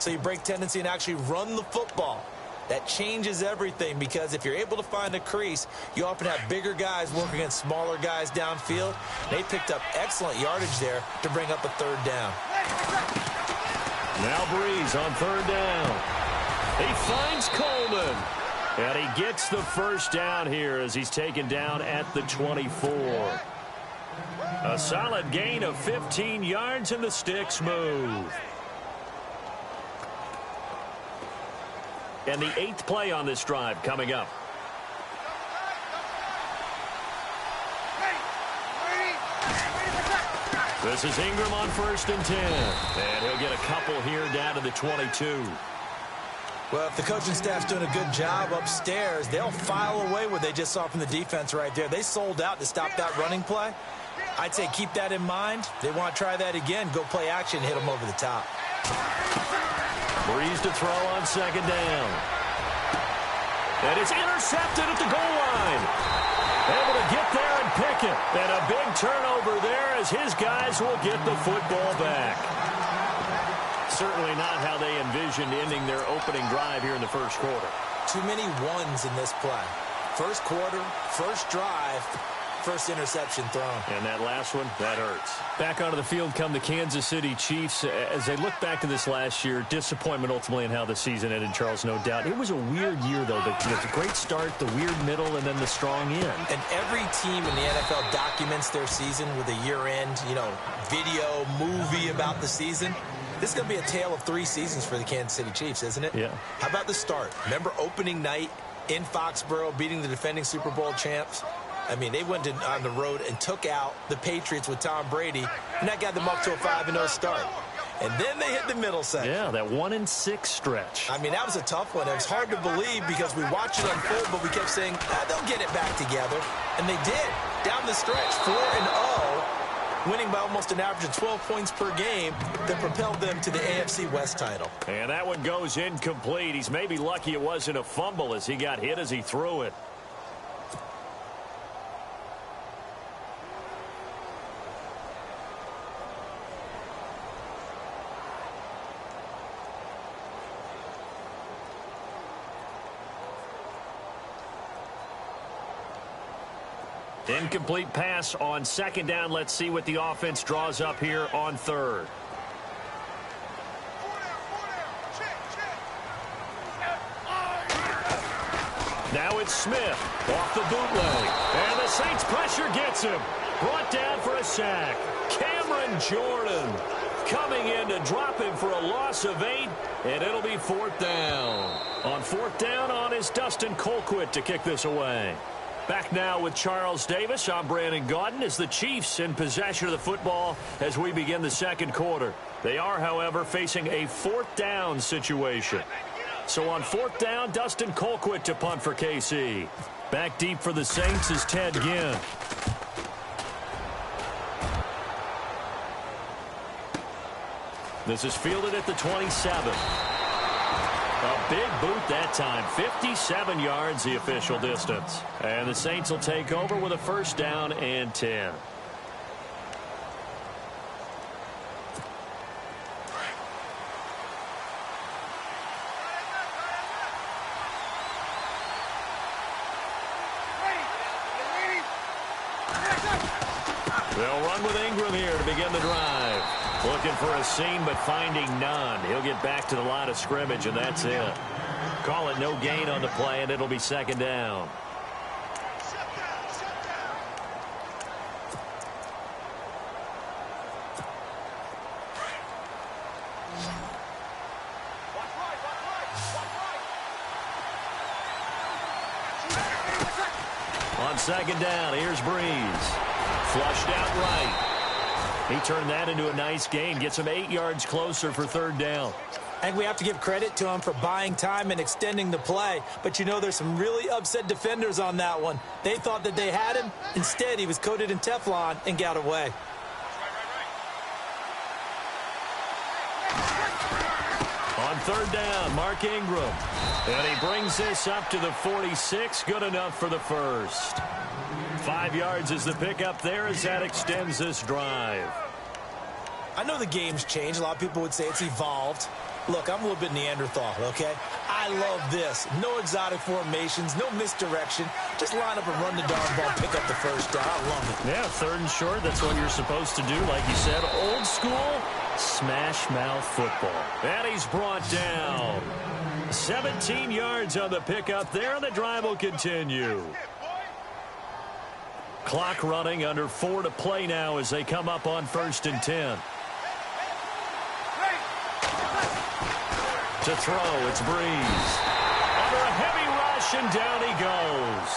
So you break tendency and actually run the football. That changes everything because if you're able to find a crease, you often have bigger guys working against smaller guys downfield. They picked up excellent yardage there to bring up a third down. Now Breeze on third down. He finds Coleman. And he gets the first down here as he's taken down at the 24. A solid gain of 15 yards and the sticks move. And the 8th play on this drive coming up. This is Ingram on 1st and 10. And he'll get a couple here down to the 22. Well, if the coaching staff's doing a good job upstairs, they'll file away what they just saw from the defense right there. They sold out to stop that running play. I'd say keep that in mind. They want to try that again. Go play action, hit them over the top. Breeze to throw on 2nd down. And it's intercepted at the goal line. Able to get there and pick it. And a big turnover there as his guys will get the football back. Certainly not how they envisioned ending their opening drive here in the first quarter. Too many ones in this play. First quarter, first drive, first interception thrown. And that last one, that hurts. Back onto the field come the Kansas City Chiefs. As they look back to this last year, disappointment ultimately in how the season ended, Charles, no doubt. It was a weird year, though. The great start, the weird middle, and then the strong end. And every team in the NFL documents their season with a year-end, video, movie about the season. This is going to be a tale of 3 seasons for the Kansas City Chiefs, isn't it? Yeah. How about the start? Remember opening night in Foxborough, beating the defending Super Bowl champs? I mean, they went on the road and took out the Patriots with Tom Brady, and that got them up to a 5-0 start. And then they hit the middle section. Yeah, that 1-6 stretch. I mean, that was a tough one. It was hard to believe because we watched it unfold, but we kept saying, they'll get it back together. And they did. Down the stretch, 4-0. Winning by almost an average of 12 points per game that propelled them to the AFC West title. And that one goes incomplete. He's maybe lucky it wasn't a fumble as he got hit as he threw it. Incomplete pass on 2nd down. Let's see what the offense draws up here on 3rd. Now it's Smith off the bootleg. And the Saints pressure gets him. Brought down for a sack. Cameron Jordan coming in to drop him for a loss of 8. And it'll be 4th down. On 4th down on is Dustin Colquitt to kick this away. Back now with Charles Davis. I'm Brandon Gaudin as the Chiefs in possession of the football as we begin the 2nd quarter. They are, however, facing a 4th down situation. So on 4th down, Dustin Colquitt to punt for KC. Back deep for the Saints is Ted Ginn. This is fielded at the 27. A big boot that time. 57 yards the official distance. And the Saints will take over with a 1st down and 10. They'll run with Ingram here to begin the drive. Looking for a seam, but finding none. He'll get back to the line of scrimmage, and that's it. Call it no gain on the play, and it'll be 2nd down. On 2nd down, here's Breeze. Flushed out right. He turned that into a nice gain. Gets him 8 yards closer for 3rd down. I think we have to give credit to him for buying time and extending the play. But, there's some really upset defenders on that one. They thought that they had him. Instead, he was coated in Teflon and got away. On 3rd down, Mark Ingram. And he brings this up to the 46. Good enough for the 1st. 5 yards is the pickup there as that extends this drive. I know the game's changed. A lot of people would say it's evolved. Look, I'm a little bit Neanderthal, okay? I love this. No exotic formations, no misdirection. Just line up and run the darn ball, pick up the first down. I love it. Yeah, 3rd and short, that's what you're supposed to do. Like you said, old school, smash mouth football. And he's brought down. 17 yards on the pickup there, and the drive will continue. Clock running, under 4 to play now as they come up on 1st and 10. To throw, it's Breeze. Under a heavy rush, and down he goes.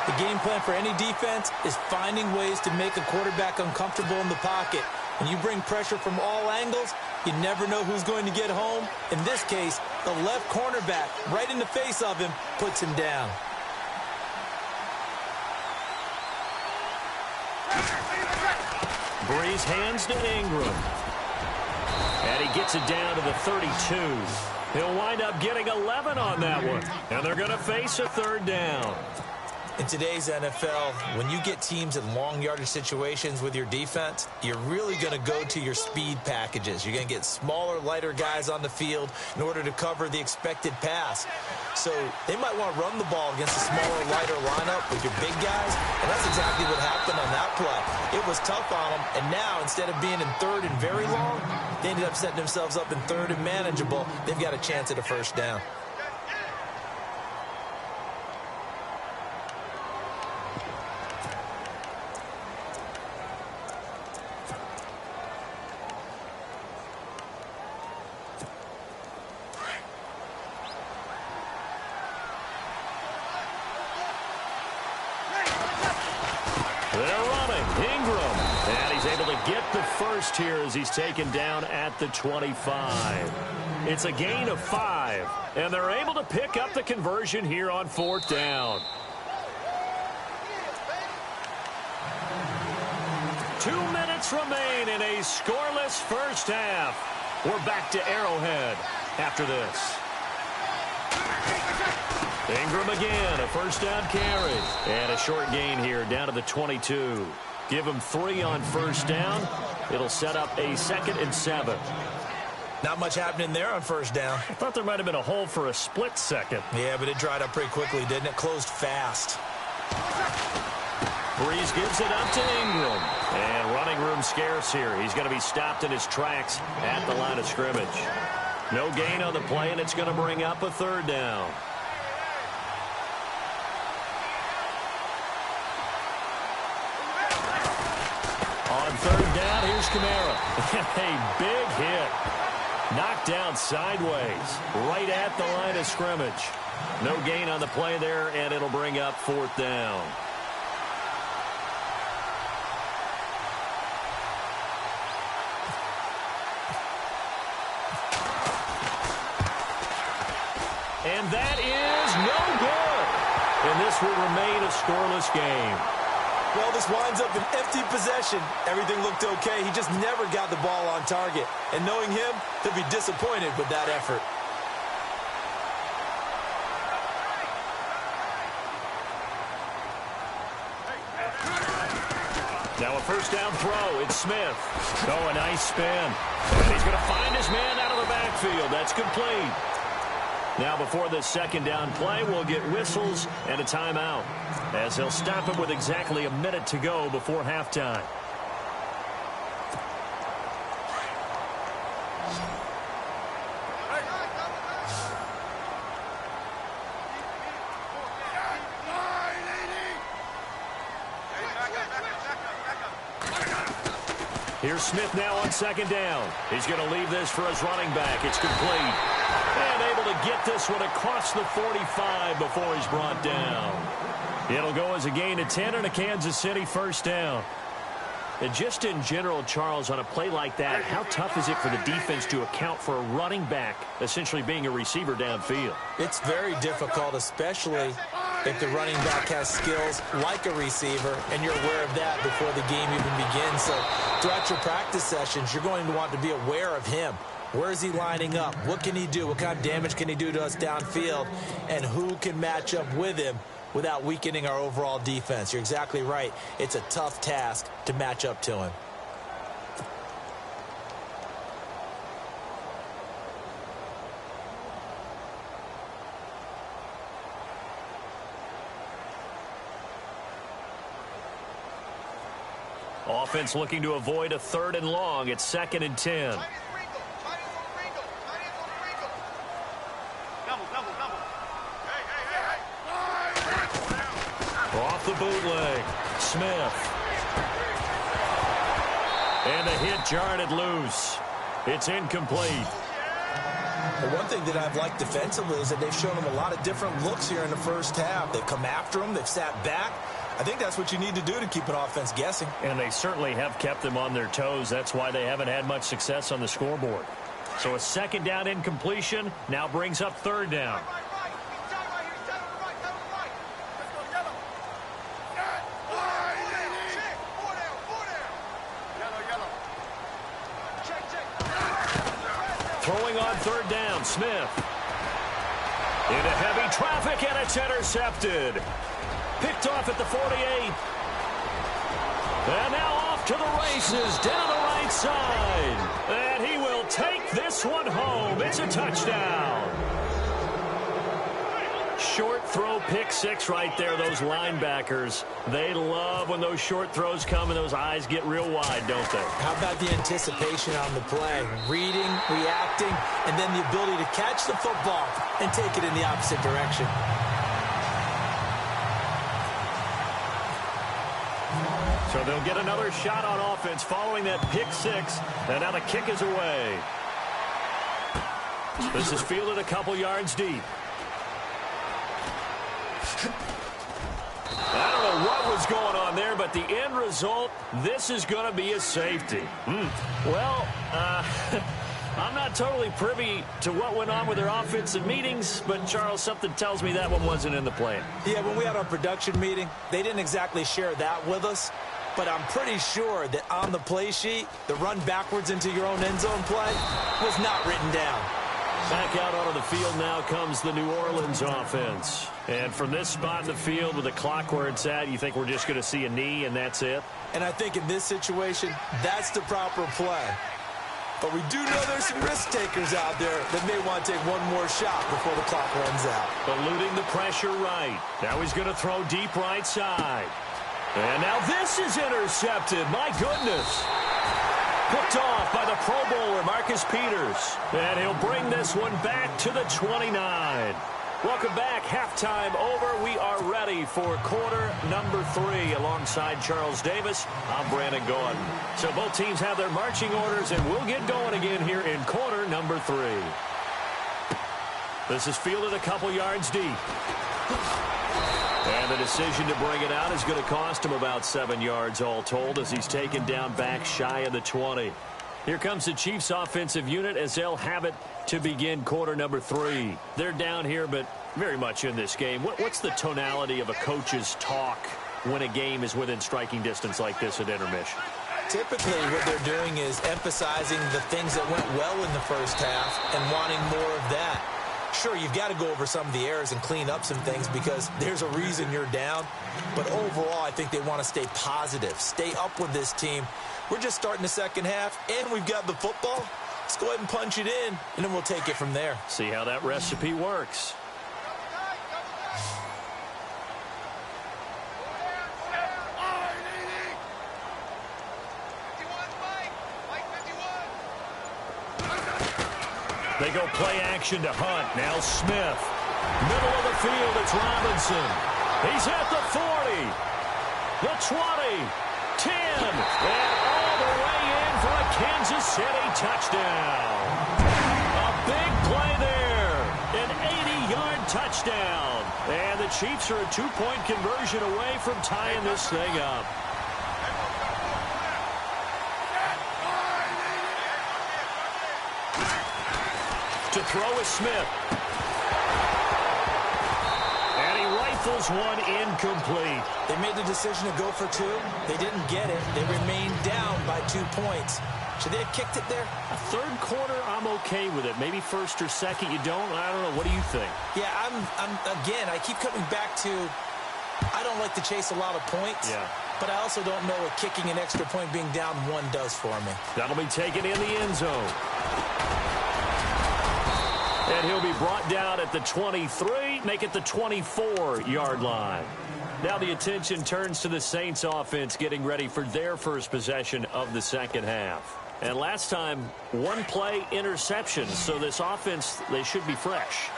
The game plan for any defense is finding ways to make a quarterback uncomfortable in the pocket. When you bring pressure from all angles, you never know who's going to get home. In this case, the left cornerback, right in the face of him, puts him down. Breeze hands to Ingram. And he gets it down to the 32. He'll wind up getting 11 on that one. And they're going to face a 3rd down. In today's NFL, when you get teams in long yardage situations with your defense, you're really going to go to your speed packages. You're going to get smaller, lighter guys on the field in order to cover the expected pass. So they might want to run the ball against a smaller, lighter lineup with your big guys, and that's exactly what happened on that play. It was tough on them, and now instead of being in 3rd and very long, they ended up setting themselves up in 3rd and manageable. They've got a chance at a 1st down. Get the first here as he's taken down at the 25. It's a gain of 5, and they're able to pick up the conversion here on 4th down. 2 minutes remain in a scoreless first half. We're back to Arrowhead after this. Ingram again, a 1st down carry. And a short gain here down to the 22. Give him 3 on 1st down. It'll set up a 2nd and 7. Not much happening there on 1st down. I thought there might have been a hole for a split second. Yeah, but it dried up pretty quickly, didn't it? Closed fast. Breeze gives it up to Ingram. And running room scarce here. He's going to be stopped in his tracks at the line of scrimmage. No gain on the play, and it's going to bring up a 3rd down. On 3rd down, here's Kamara. A big hit. Knocked down sideways, right at the line of scrimmage. No gain on the play there, and it'll bring up 4th down. And that is no good. And this will remain a scoreless game. Well, this winds up an empty possession. Everything looked okay. He just never got the ball on target. And knowing him, he'll be disappointed with that effort. Now a 1st down throw. It's Smith. Oh, a nice spin. And he's going to find his man out of the backfield. That's complete. Now before this 2nd down play, we'll get whistles and a timeout, as they'll stop it with exactly a minute to go before halftime. Here's Smith now on 2nd down. He's going to leave this for his running back. It's complete. And able to get this one across the 45 before he's brought down. It'll go as a gain of 10 and a Kansas City 1st down. And just in general, Charles, on a play like that, how tough is it for the defense to account for a running back essentially being a receiver downfield? It's very difficult, especially if the running back has skills like a receiver, and you're aware of that before the game even begins. So throughout your practice sessions, you're going to want to be aware of him. Where is he lining up? What can he do? What kind of damage can he do to us downfield? And who can match up with him without weakening our overall defense? You're exactly right. It's a tough task to match up to him. Offense looking to avoid a 3rd and long. It's 2nd and 10. Off the bootleg. Smith. And the hit jarred it loose. It's incomplete. The one thing that I've liked defensively is that they've shown them a lot of different looks here in the first half. They've come after them. They've sat back. I think that's what you need to do to keep an offense guessing. And they certainly have kept them on their toes. That's why they haven't had much success on the scoreboard. So a 2nd down incompletion now brings up 3rd down. Throwing on 3rd down, Smith. Into heavy traffic, and it's intercepted. Picked off at the 48. And now off to the races, down the right side. And he will take this one home. It's a touchdown. Short throw, pick 6 right there. Those linebackers, they love when those short throws come and those eyes get real wide, don't they? How about the anticipation on the play? Reading, reacting, and then the ability to catch the football and take it in the opposite direction. So they'll get another shot on offense following that pick 6. And now the kick is away. This is fielded a couple yards deep. I don't know what was going on there, but the end result, this is going to be a safety. Well, I'm not totally privy to what went on with their offensive meetings, but, Charles, something tells me that one wasn't in the plan. Yeah, when we had our production meeting, they didn't exactly share that with us, but I'm pretty sure that on the play sheet, the run backwards into your own end zone play was not written down. Back out onto the field now comes the New Orleans offense. And from this spot in the field with the clock where it's at, you think we're just going to see a knee and that's it? And I think in this situation, that's the proper play. But we do know there's some risk takers out there that may want to take one more shot before the clock runs out. Eluding the pressure right. Now he's going to throw deep right side. And now this is intercepted. My goodness. Picked off by the Pro Bowler, Marcus Peters. And he'll bring this one back to the 29. Welcome back. Halftime over. We are ready for quarter number 3 alongside Charles Davis. I'm Brandon Gordon. So both teams have their marching orders, and we'll get going again here in quarter number 3. This is fielded a couple yards deep. And the decision to bring it out is going to cost him about 7 yards all told as he's taken down back shy of the 20. Here comes the Chiefs offensive unit as they'll have it to begin quarter number 3. They're down here, but very much in this game. What's the tonality of a coach's talk when a game is within striking distance like this at intermission? Typically, what they're doing is emphasizing the things that went well in the first half and wanting more of that. Sure, you've got to go over some of the errors and clean up some things because there's a reason you're down. But overall, I think they want to stay positive, stay up with this team. We're just starting the second half, and we've got the football. Let's go ahead and punch it in, and then we'll take it from there. See how that recipe works. They go play action to Hunt. Now Smith. Middle of the field, it's Robinson. He's at the 40. The 20. 10. And all the way in for a Kansas City touchdown. A big play there. An 80-yard touchdown. And the Chiefs are a 2-point conversion away from tying this thing up. To throw is Smith. And he rifles one incomplete. They made the decision to go for 2. They didn't get it. They remained down by 2 points. Should they have kicked it there? A third quarter, I'm okay with it. Maybe first or second, you don't. I don't know. What do you think? Yeah, again, I keep coming back to I don't like to chase a lot of points. Yeah. But I also don't know what kicking an extra point being down 1 does for me. That'll be taken in the end zone. And he'll be brought down at the 23, make it the 24-yard line. Now the attention turns to the Saints offense getting ready for their first possession of the second half. And last time, one play interception. So this offense, they should be fresh.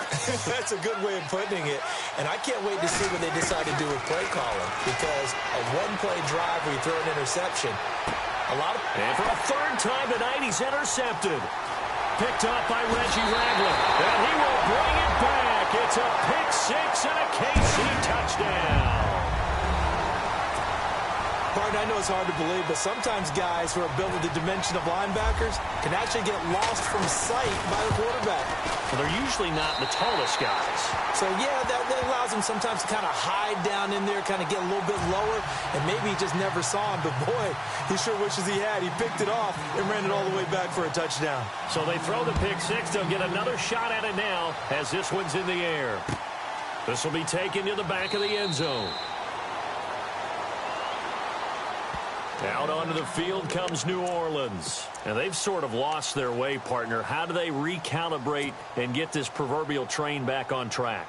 That's a good way of putting it. And I can't wait to see what they decide to do with play calling. Because a one-play drive where you throw an interception, And for a third time tonight, he's intercepted. Picked up by Reggie Ragland. And he will bring it back. It's a pick six and a KC touchdown. Partner, I know it's hard to believe, but sometimes guys who are built with the dimension of linebackers can actually get lost from sight by the quarterback. Well, they're usually not the tallest guys. So, yeah, that allows him sometimes to kind of hide down in there, kind of get a little bit lower, and maybe he just never saw him. But, boy, he sure wishes he had. He picked it off and ran it all the way back for a touchdown. So they throw the pick six. They'll get another shot at it now as this one's in the air. This will be taken to the back of the end zone. Out onto the field comes New Orleans. And they've sort of lost their way, partner. How do they recalibrate and get this proverbial train back on track?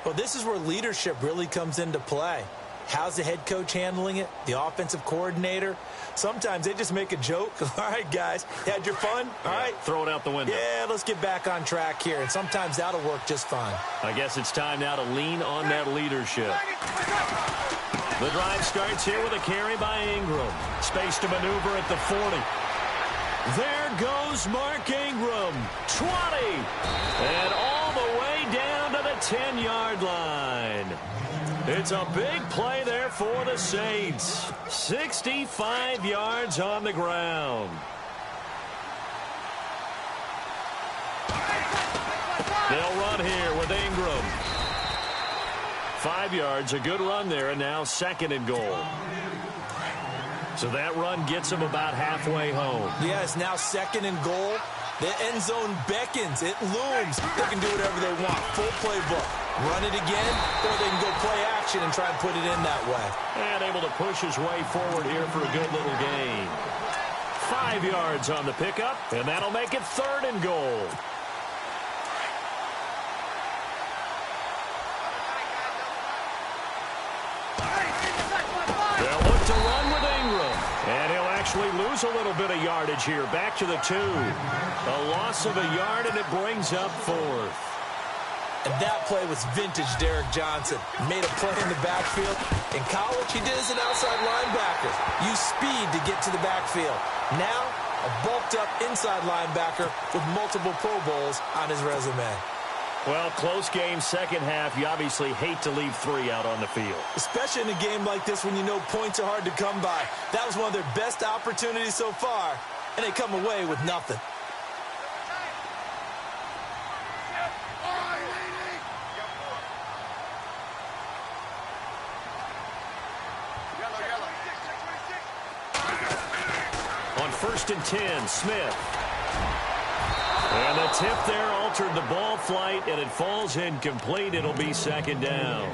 Well, this is where leadership really comes into play. How's the head coach handling it? The offensive coordinator? Sometimes they just make a joke. All right, guys, had your fun? All right. Throw it out the window. Yeah, let's get back on track here. And sometimes that'll work just fine. I guess it's time now to lean on that leadership. The drive starts here with a carry by Ingram. Space to maneuver at the 40. There goes Mark Ingram. 20. And all the way down to the 10-yard line. It's a big play there for the Saints. 65 yards on the ground. They'll run here with Ingram. 5 yards, a good run there, and now second and goal. So that run gets them about halfway home. Yeah, it's now second and goal. The end zone beckons. It looms. They can do whatever they want. Full playbook. Run it again, or they can go play action and try and put it in that way. And able to push his way forward here for a good little gain. 5 yards on the pickup, and that'll make it third and goal. They'll look to run with Ingram. And he'll actually lose a little bit of yardage here. Back to the 2. A loss of a yard, and it brings up fourth. And that play was vintage Derek Johnson. Made a play in the backfield. In college, he did as an outside linebacker. Used speed to get to the backfield. Now, a bulked-up inside linebacker with multiple Pro Bowls on his resume. Well, close game, second half. You obviously hate to leave 3 out on the field. Especially in a game like this when you know points are hard to come by. That was one of their best opportunities so far, and they come away with nothing. On 1st and 10, Smith. And the tip there altered the ball flight, and it falls incomplete. It'll be second down.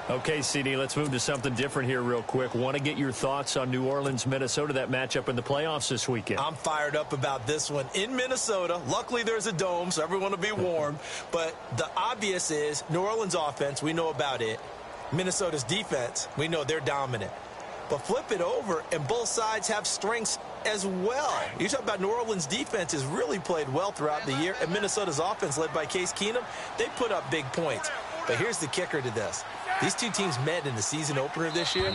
Okay, CD, let's move to something different here real quick. Want to get your thoughts on New Orleans, Minnesota, that matchup in the playoffs this weekend. I'm fired up about this one. In Minnesota, luckily there's a dome, so everyone will be warm. But the obvious is New Orleans offense, we know about it. Minnesota's defense, we know they're dominant. But flip it over, and both sides have strengths as well. You talk about New Orleans' defense has really played well throughout the year, and Minnesota's offense, led by Case Keenum, they put up big points. But here's the kicker to this. These two teams met in the season opener this year.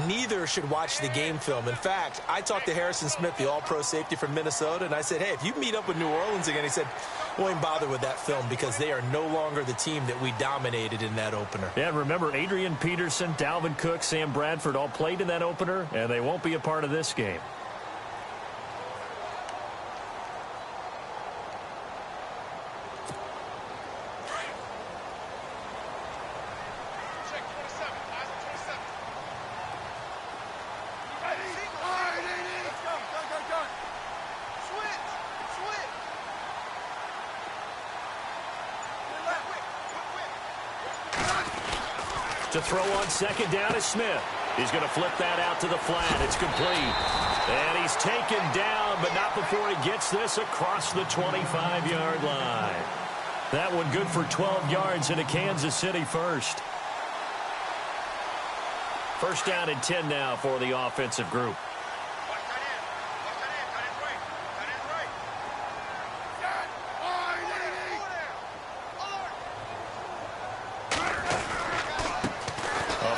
Neither should watch the game film. In fact, I talked to Harrison Smith, the all-pro safety from Minnesota, and I said, hey, if you meet up with New Orleans again, he said, won't even bother with that film because they are no longer the team that we dominated in that opener. Yeah, and remember, Adrian Peterson, Dalvin Cook, Sam Bradford all played in that opener, and they won't be a part of this game. To throw on second down is Smith. He's going to flip that out to the flat. It's complete. And he's taken down, but not before he gets this across the 25-yard line. That one good for 12 yards into Kansas City first. First down and 10 now for the offensive group.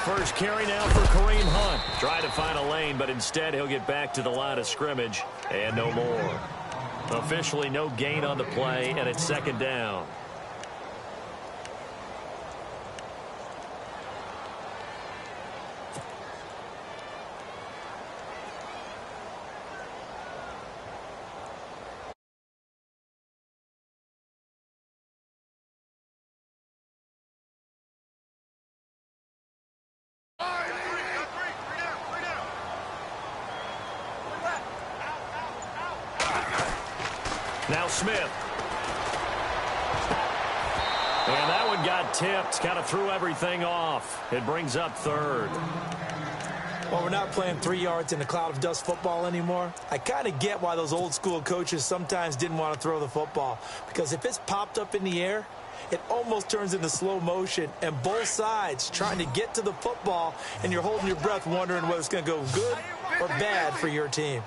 First carry now for Kareem Hunt. Try to find a lane, but instead he'll get back to the line of scrimmage and no more. Officially no gain on the play, and it's second down. Now Smith. And that one got tipped. Kind of threw everything off. It brings up third. Well, we're not playing 3 yards in a cloud of dust football anymore. I kind of get why those old school coaches sometimes didn't want to throw the football. Because if it's popped up in the air, it almost turns into slow motion. And both sides trying to get to the football, and you're holding your breath wondering whether it's going to go good or bad for your team.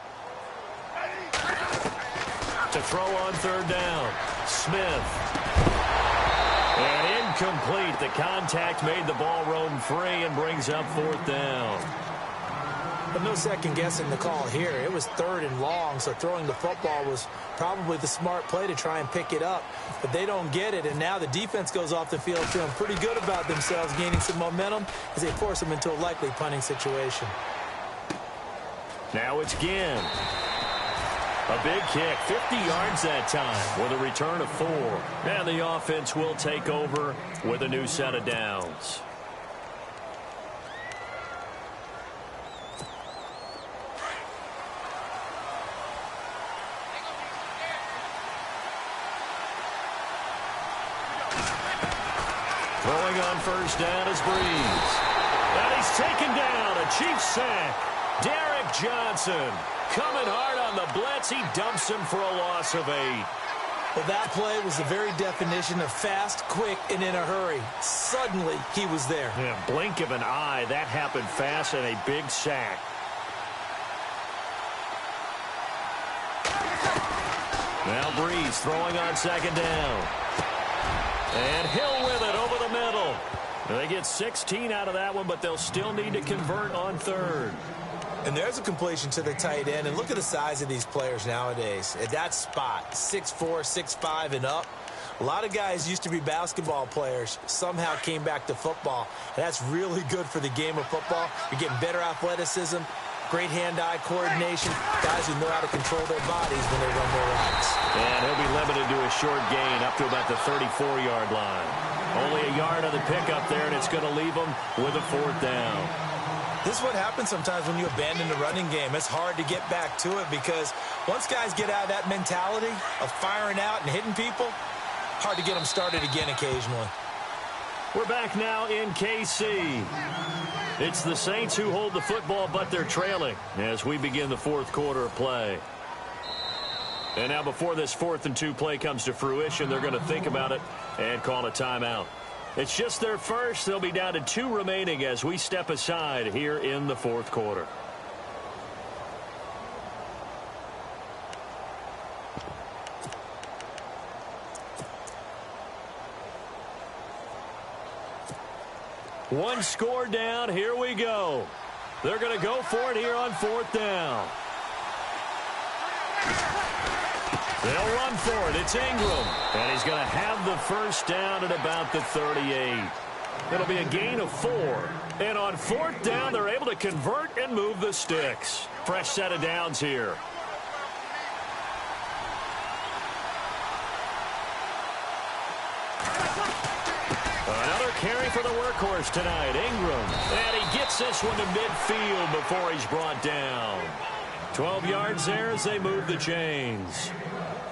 To throw on third down, Smith. And incomplete. The contact made the ball roam free and brings up fourth down. But no second guessing the call here. It was third and long, so throwing the football was probably the smart play to try and pick it up. But they don't get it, and now the defense goes off the field feeling pretty good about themselves, gaining some momentum as they force them into a likely punting situation. Now it's Ginn. A big kick, 50 yards that time with a return of 4. And the offense will take over with a new set of downs. Throwing on first down is Breeze. And he's taken down, a Chiefs sack. Derrick Johnson coming hard on the blitz. He dumps him for a loss of 8. Well, that play was the very definition of fast, quick, and in a hurry. Suddenly, he was there. Yeah, blink of an eye. That happened fast and a big sack. Now Breeze throwing on second down. And Hill with it over the middle. They get 16 out of that one, but they'll still need to convert on third. And there's a completion to the tight end. And look at the size of these players nowadays. At that spot, 6'4", 6'5", and up. A lot of guys used to be basketball players, somehow came back to football. And that's really good for the game of football. You're getting better athleticism, great hand-eye coordination, guys who know how to control their bodies when they run their routes. And he'll be limited to a short gain up to about the 34-yard line. Only a yard on the pickup there, and it's going to leave him with a fourth down. This is what happens sometimes when you abandon the running game. It's hard to get back to it because once guys get out of that mentality of firing out and hitting people, hard to get them started again occasionally. We're back now in KC. It's the Saints who hold the football, but they're trailing as we begin the fourth quarter of play. And now before this 4th and 2 play comes to fruition, they're going to think about it and call a timeout. It's just their first. They'll be down to 2 remaining as we step aside here in the fourth quarter. One score down. Here we go. They're going to go for it here on 4th down. They'll run for it. It's Ingram. And he's going to have the first down at about the 38. It'll be a gain of 4. And on 4th down, they're able to convert and move the sticks. Fresh set of downs here. Another carry for the workhorse tonight, Ingram. And he gets this one to midfield before he's brought down. 12 yards there as they move the chains.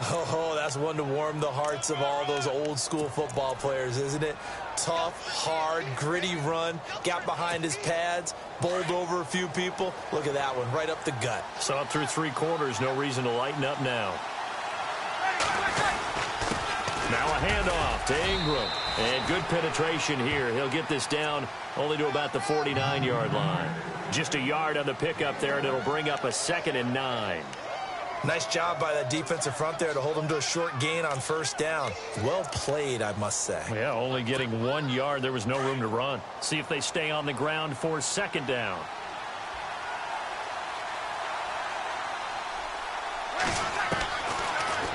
Oh, that's one to warm the hearts of all those old school football players, isn't it? Tough, hard, gritty run. Got behind his pads, bowled over a few people. Look at that one, right up the gut. Saw it through 3 quarters. No reason to lighten up now. Now a handoff to Ingram. And good penetration here. He'll get this down only to about the 49-yard line. Just a yard on the pickup there, and it'll bring up a 2nd and 9. Nice job by that defensive front there to hold him to a short gain on first down. Well played, I must say. Yeah, only getting 1 yard. There was no room to run. See if they stay on the ground for 2nd down.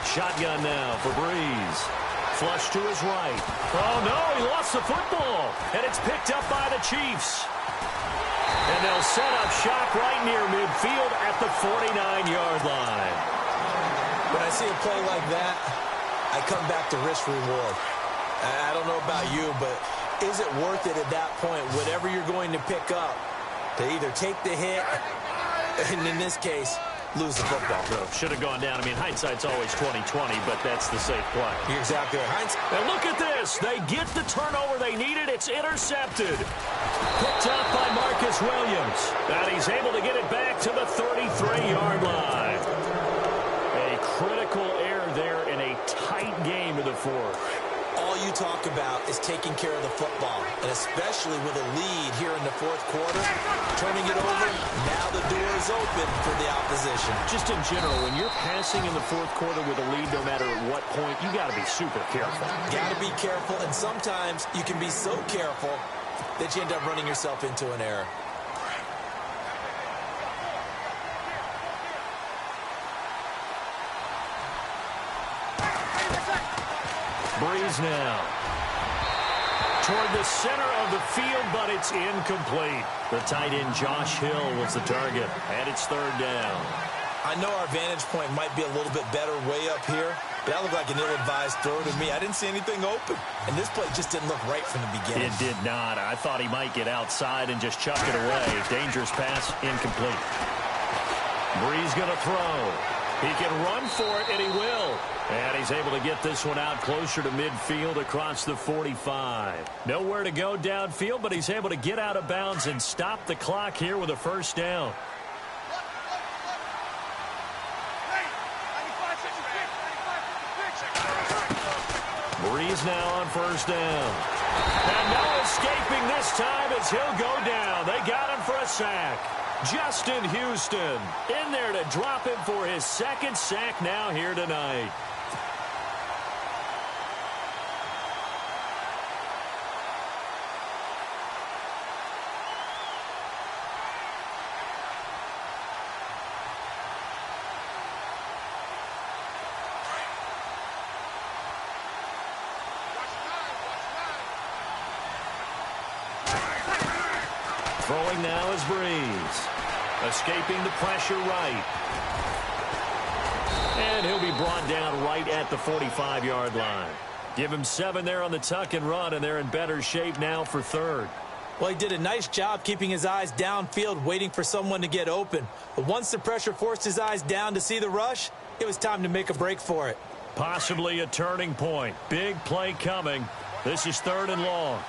Shotgun now for Breeze. Flush to his right. Oh, no, he lost the football. And it's picked up by the Chiefs. And they'll set up shop right near midfield at the 49-yard line. When I see a play like that, I come back to risk reward. I don't know about you, but is it worth it at that point, whatever you're going to pick up, to either take the hit, and in this case, lose the football? Should have gone down. I mean, hindsight's always 20/20, but that's the safe play. You're exactly right. And look at this. They get the turnover they needed. It's intercepted. Picked up by Marcus Williams. And he's able to get it back to the 33-yard line. A critical error there in a tight game of the fourth. All you talk about is taking care of the football, and especially with a lead here in the fourth quarter, turning it over, now the door is open for the opposition. Just in general, when you're passing in the fourth quarter with a lead, no matter at what point, you got to be super careful. Got to be careful, and sometimes you can be so careful that you end up running yourself into an error. Breeze now toward the center of the field, but it's incomplete. The tight end Josh Hill was the target, and it's 3rd down. I know our vantage point might be a little bit better way up here, but that looked like an ill-advised throw to me. I didn't see anything open, and this play just didn't look right from the beginning. It did not. I thought he might get outside and just chuck it away. Dangerous pass, incomplete. Breeze going to throw. He can run for it, and he will. And he's able to get this one out closer to midfield across the 45. Nowhere to go downfield, but he's able to get out of bounds and stop the clock here with a 1st down. Breeze now on 1st down. And no escaping this time as he'll go down. They got him for a sack. Justin Houston in there to drop him for his 2nd sack now here tonight. Throwing now is Breeze. Escaping the pressure right. And he'll be brought down right at the 45-yard line. Give him 7 there on the tuck and run, and they're in better shape now for 3rd. Well, he did a nice job keeping his eyes downfield, waiting for someone to get open. But once the pressure forced his eyes down to see the rush, it was time to make a break for it. Possibly a turning point. Big play coming. This is 3rd and long.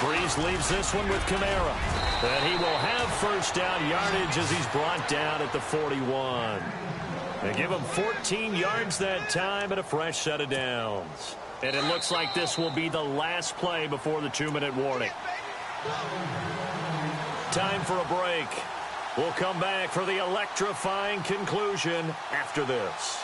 Breeze leaves this one with Kamara. And he will have 1st down yardage as he's brought down at the 41. They give him 14 yards that time and a fresh set of downs. And it looks like this will be the last play before the 2-minute warning. Time for a break. We'll come back for the electrifying conclusion after this.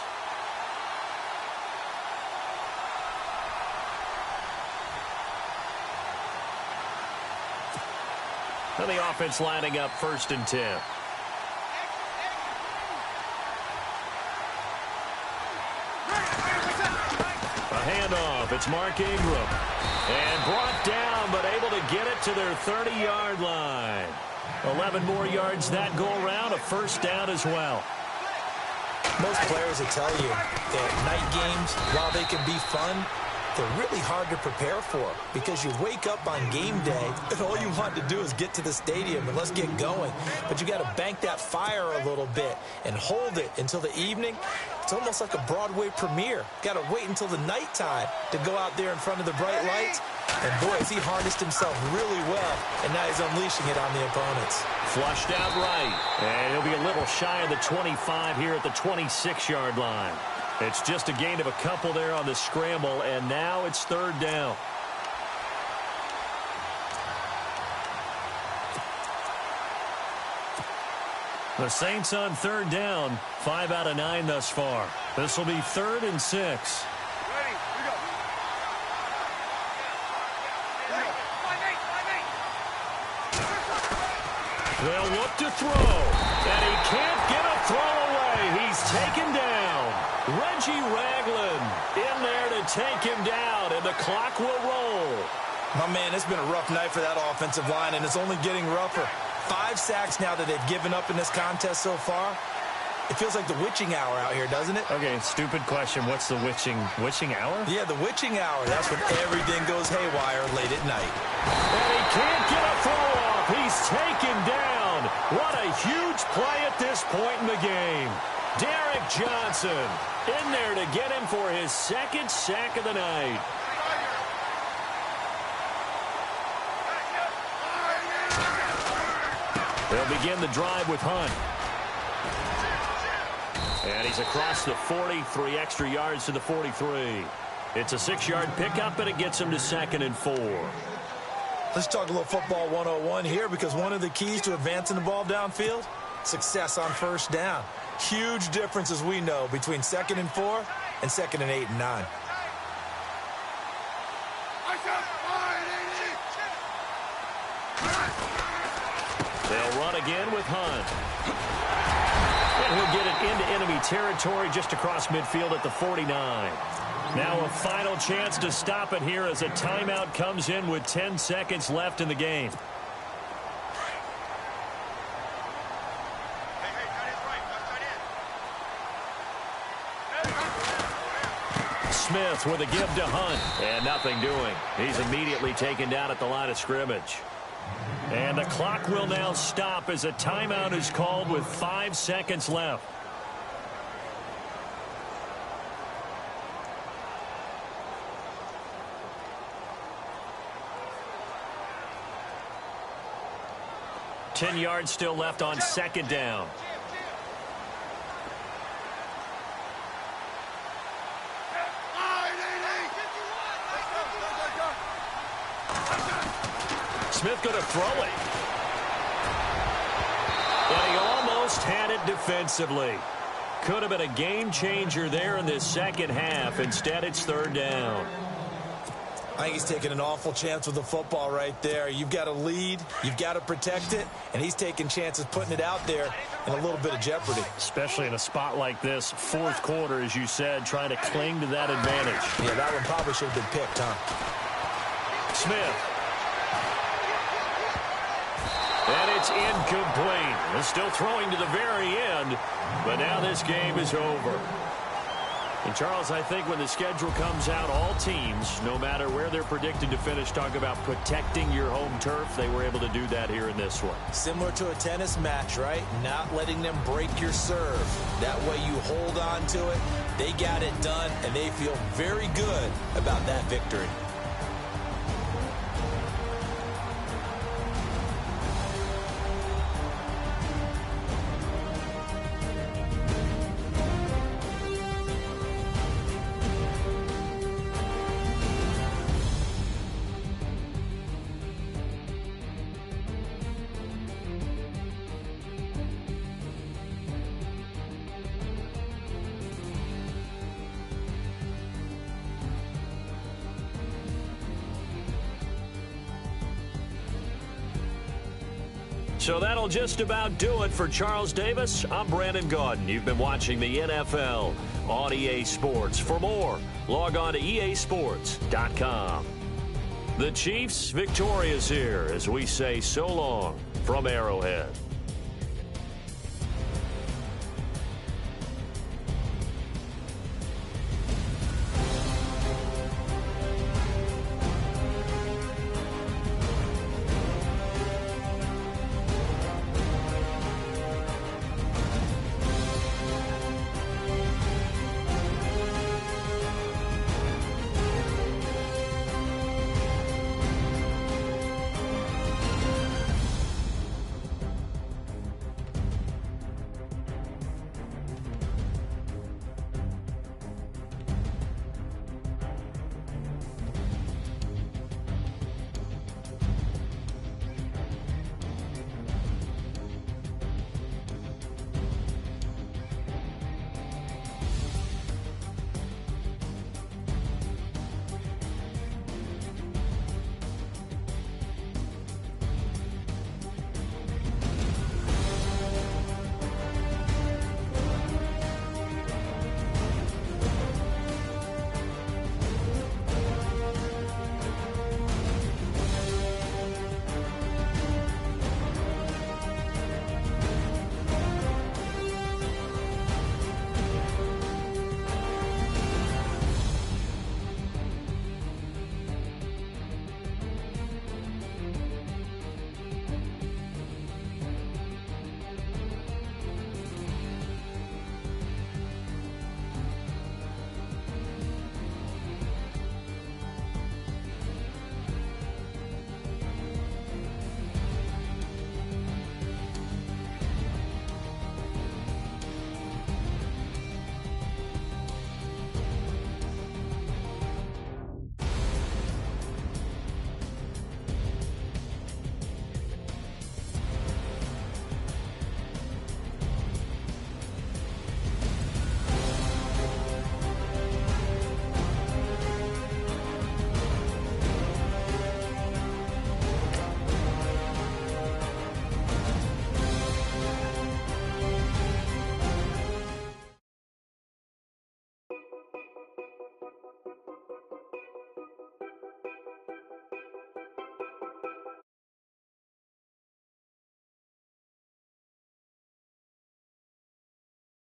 And the offense lining up 1st and 10. A handoff. It's Mark Ingram. And brought down, but able to get it to their 30-yard line. 11 more yards that go around. A 1st down as well. Most players will tell you that night games, while they can be fun, they're really hard to prepare for because you wake up on game day and all you want to do is get to the stadium and let's get going. But you got to bank that fire a little bit and hold it until the evening. It's almost like a Broadway premiere. Got to wait until the nighttime to go out there in front of the bright lights And boy, has he harnessed himself really well, and now he's unleashing it on the opponents. Flushed out right, and he'll be a little shy of the 25 here at the 26-yard line. It's just a gain of a couple there on the scramble, and now it's third down. The Saints on third down, 5 out of 9 thus far. This will be 3rd and 6. They'll look to throw, and he can't get a throw away. He's taken down. Reggie Ragland in there to take him down, and the clock will roll. My man, it's been a rough night for that offensive line, and it's only getting rougher. 5 sacks now that they've given up in this contest so far. It feels like the witching hour out here, doesn't it? Okay, stupid question. What's the witching hour? Yeah, the witching hour. That's when everything goes haywire late at night. And he can't get a throw off. He's taken down. What a huge play at this point in the game. Derek Johnson in there to get him for his 2nd sack of the night. They'll begin the drive with Hunt. And he's across the 40, 3 extra yards to the 43. It's a 6-yard pickup, and it gets him to 2nd and 4. Let's talk a little football 101 here, because one of the keys to advancing the ball downfield, success on first down. Huge difference, as we know, between 2nd and 4 and 2nd and 8 and 9. They'll run again with Hunt. And he'll get it into enemy territory just across midfield at the 49. Now a final chance to stop it here as a timeout comes in with 10 seconds left in the game. Smith with a give to Hunt, and nothing doing. He's immediately taken down at the line of scrimmage. And the clock will now stop as a timeout is called with 5 seconds left. Ten yards still left on 2nd down. Smith going to throw it. And he almost had it defensively. Could have been a game changer there in this second half. Instead, it's 3rd down. I think he's taking an awful chance with the football right there. You've got to lead, you've got to protect it, and he's taking chances putting it out there in a little bit of jeopardy. Especially in a spot like this, 4th quarter, as you said, trying to cling to that advantage. Yeah, that one probably should have been picked, huh? Smith. And it's incomplete. They're still throwing to the very end, but now this game is over. And, Charles, I think when the schedule comes out, all teams, no matter where they're predicted to finish, talk about protecting your home turf. They were able to do that here in this one. Similar to a tennis match, right? Not letting them break your serve. That way you hold on to it. They got it done, and they feel very good about that victory. So that'll just about do it for Charles Davis. I'm Brandon Gaudin. You've been watching the NFL on EA Sports. For more, log on to easports.com. The Chiefs victorious here as we say so long from Arrowhead.